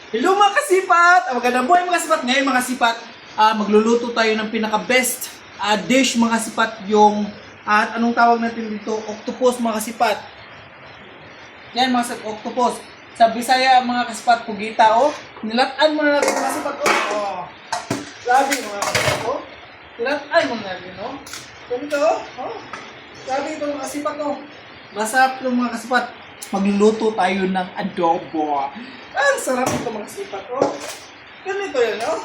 Hello mga kasipat! Magandang buhay mga kasipat. Ngayon mga kasipat, magluluto tayo ng pinaka-best dish mga kasipat. Yung, at anong tawag natin dito? Octopus mga kasipat. Yan mga kasipat, octopus. Sa Bisaya mga kasipat, pugita oh. Nilatan muna natin mga kasipat oh. Grabe mga kasipat oh. Nilatan muna natin oh. Ganito oh. Grabe ito mga kasipat oh. Masarap yung mga kasipat. Magluluto tayo ng adobo. Ang sarap ito mga kasipat oh. Ganito yan oh.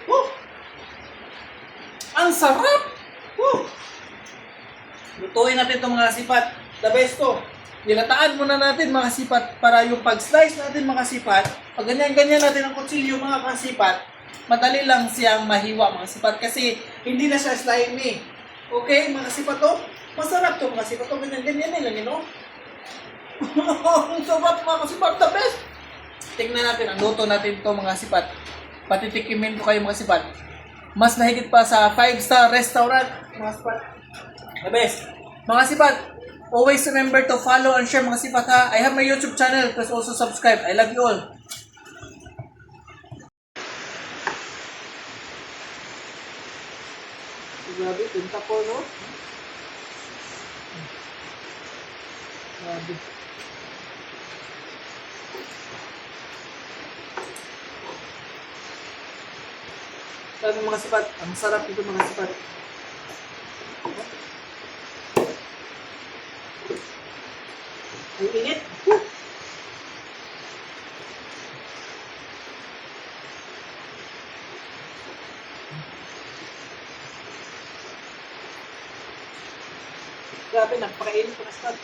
Oh. Ang sarap! Lutuin natin ito mga kasipat. The best to. Nilataan muna natin mga kasipat para yung pag-slice natin mga kasipat, pag ganyan-ganyan natin ang kutsilyo mga kasipat, madali lang siyang mahiwa mga kasipat kasi hindi na siya slimy. Okay mga kasipat to? Masarap to mga kasipat to. Ganyan-ganyan nila yun oh. Ang sarap mga kasipat. The best! Tingnan natin ang luto natin ito mga kasipat. Patitikimin ko kayo mga kasipat. Mas mahigit pa sa 5-star restaurant mga kasipat. The best! Mga kasipat, always remember to follow and share mga kasipat ha. I have my YouTube channel. Please also subscribe. I love you all. Grabe, tinta po no? Grabe. Sabi mga sipat, ang sarap ito mga sipat. Ang init. Grabe, napakainit mga sipat.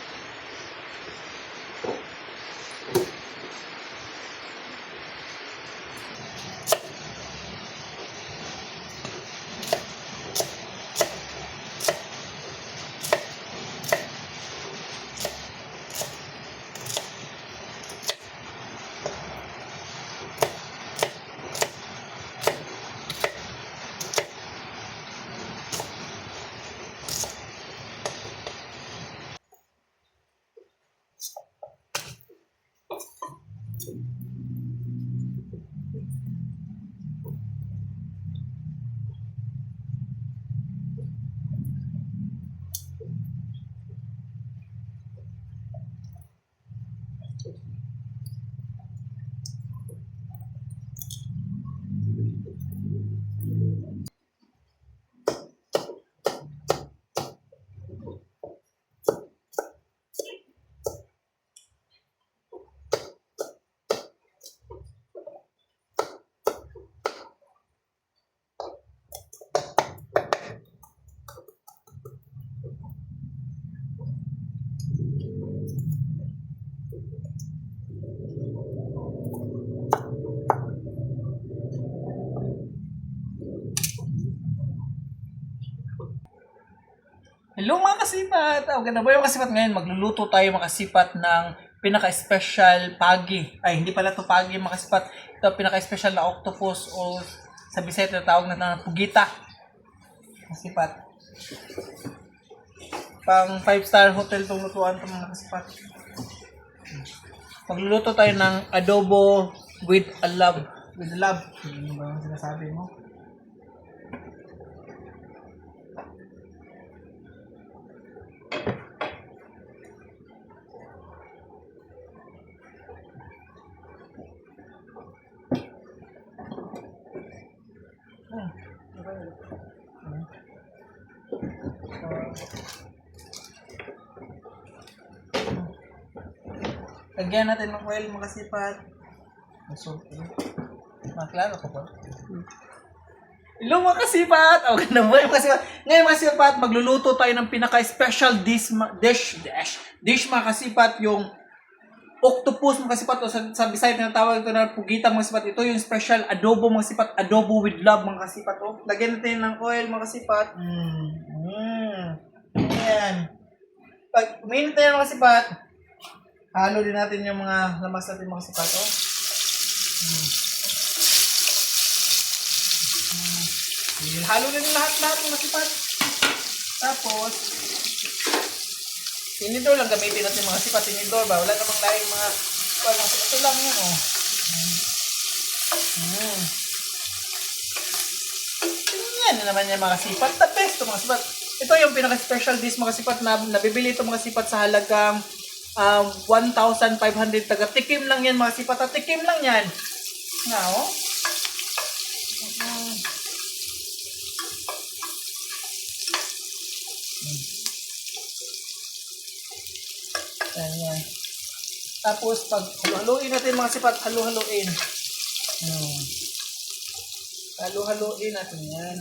Hello mga kasipat! Ganda ba yung kasipat ngayon? Magluluto tayo mga kasipat ng pinaka-special pagi. Ay, hindi pala ito pagi mga kasipat. Ito pinaka-special na octopus o sa Bisaya tinatawag na pugita. Kasipat. Pang 5-star hotel itong lutuan ito mga kasipat. Magluluto tayo ng adobo with a love. With love. Ano ba yung sinasabi mo? Lagyan natin ng oil mga kasipat. Maklaro ko ba? Hello mga kasipat! Ganda ba yung kasipat? Ngayon mga kasipat, magluluto tayo ng pinaka-special dish mga kasipat, yung octopus mga kasipat o sa Bisaya tinatawag ito na pugita mga kasipat. Ito yung special adobo mga kasipat, adobo with love mga kasipat. Lagyan natin ng oil mga kasipat. Ayan. Pag uminit tayo mga kasipat, halo din natin yung mga lamas natin mga kasipat. Halo din lahat mga kasipat. Tapos, Tinidor lang gamitin natin mga sipat. Tinidor ba? Wala namang laing mga parang ito lang yan, oh. Yan na naman yung mga sipat. The best to mga sipat. Ito yung pinaka-special dish mga sipat na nabibili ito mga sipat sa halagang 1,500 taga. Tikim lang yan mga sipat. Tikim lang yan. Nga, oh. Ayan. Tapos, pag haluin natin mga sipat, halu-haluin. Halu-haluin natin yan.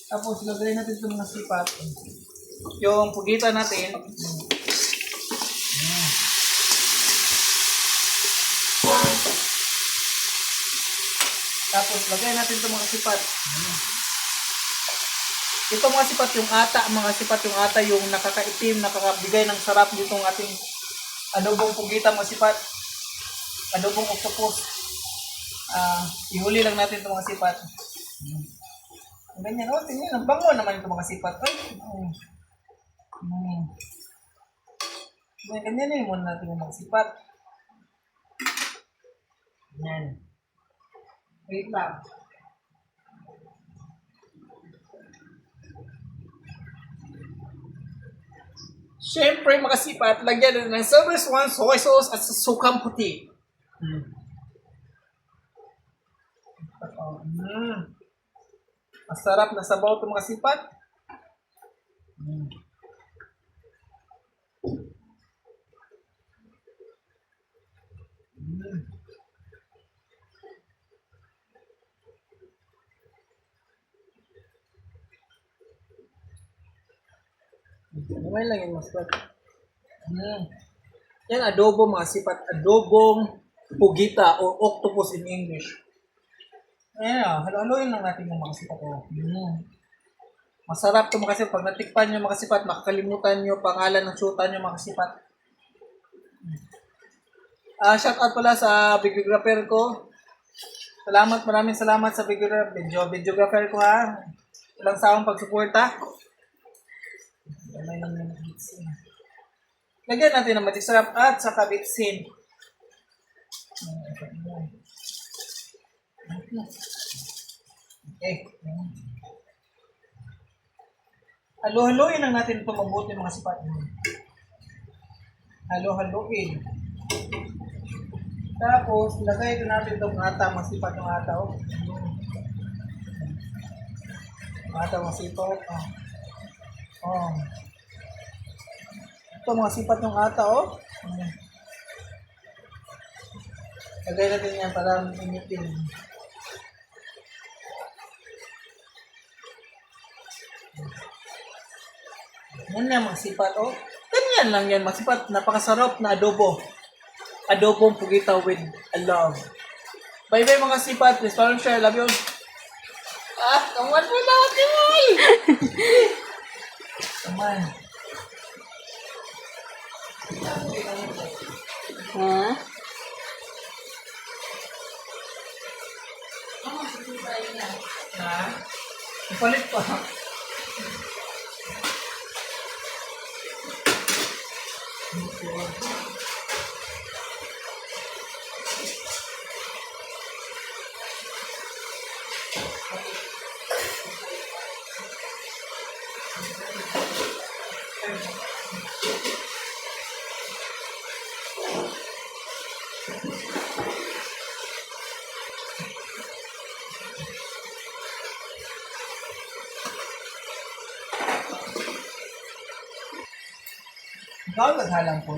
Tapos, lagay natin itong mga sipat. Yung pugitan natin. Tapos, lagay natin itong mga sipat. Ito mga sipat yung ata, yung nakakaitim, nakakabigay ng sarap ditong ating adobong pugita mga sipat. Adobong octopus. Ihuli lang natin itong mga sipat. Ganyan, tingnan, ang bango naman itong mga sipat. Ganyan yung muna natin yung mga sipat. Ganyan. Wait lang. Siyempre, mga sipat, lagyan na ng service 1 soy sauce at sukang puti. Masarap na sabaw ito mga sipat. Gamay lang yung masarap. Yan adobo mga sipat. Adobong pugita or octopus in English. Ayan, haluin lang natin yung mga sipat. Masarap ito mga sipat. Pag natikpan nyo mga sipat, makakalimutan nyo pangalan ng syutan nyo mga sipat. Shout out pala sa videographer ko. Maraming salamat sa videographer ko ha. Walang sawang pagsuporta. Lagyan natin ng matisarap at saka bitsin. Okay. Halo-haloin lang natin ito mabuti mga sipat. Halo-haloin. Tapos, lagay ito natin itong ata, mga sipat ng ata. Ata, mga sipat. Ito mga sipat ng ata, Lagay natin yan para initin. Yan na mga sipat, Ganyan lang yan mga sipat. Napakasarap na adobo. Adobong pugita with love. Bye-bye mga sipat. Please follow and share. Love you. Kamuan mo natin, Come on. Ipalit pa. Ikaw naghalang po.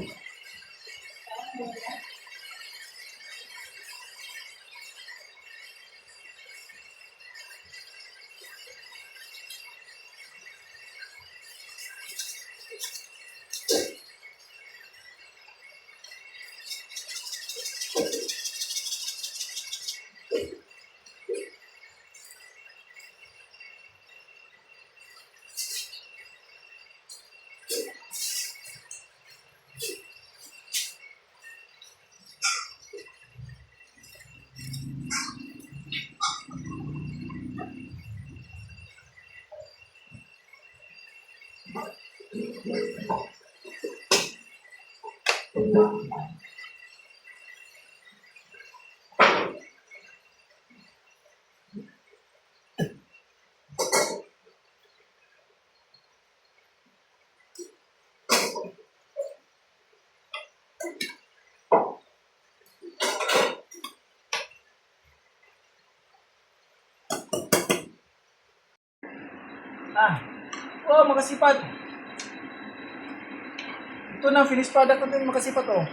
Oh, makasipag. Ito na, finished product natin, makasipag, oh.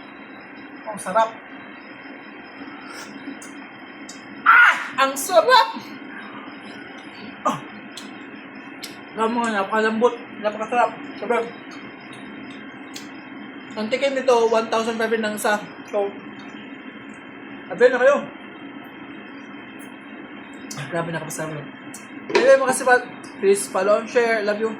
Oh, sarap. Ang sarap! Oh. Alam mo nga, napakalambot, napakasarap. Sabi, ang tikim nito, 1,500 ng isa. So, abel na kayo. Grabe, nakapasarap. Anyway, makasipag. Please follow and share. Love you.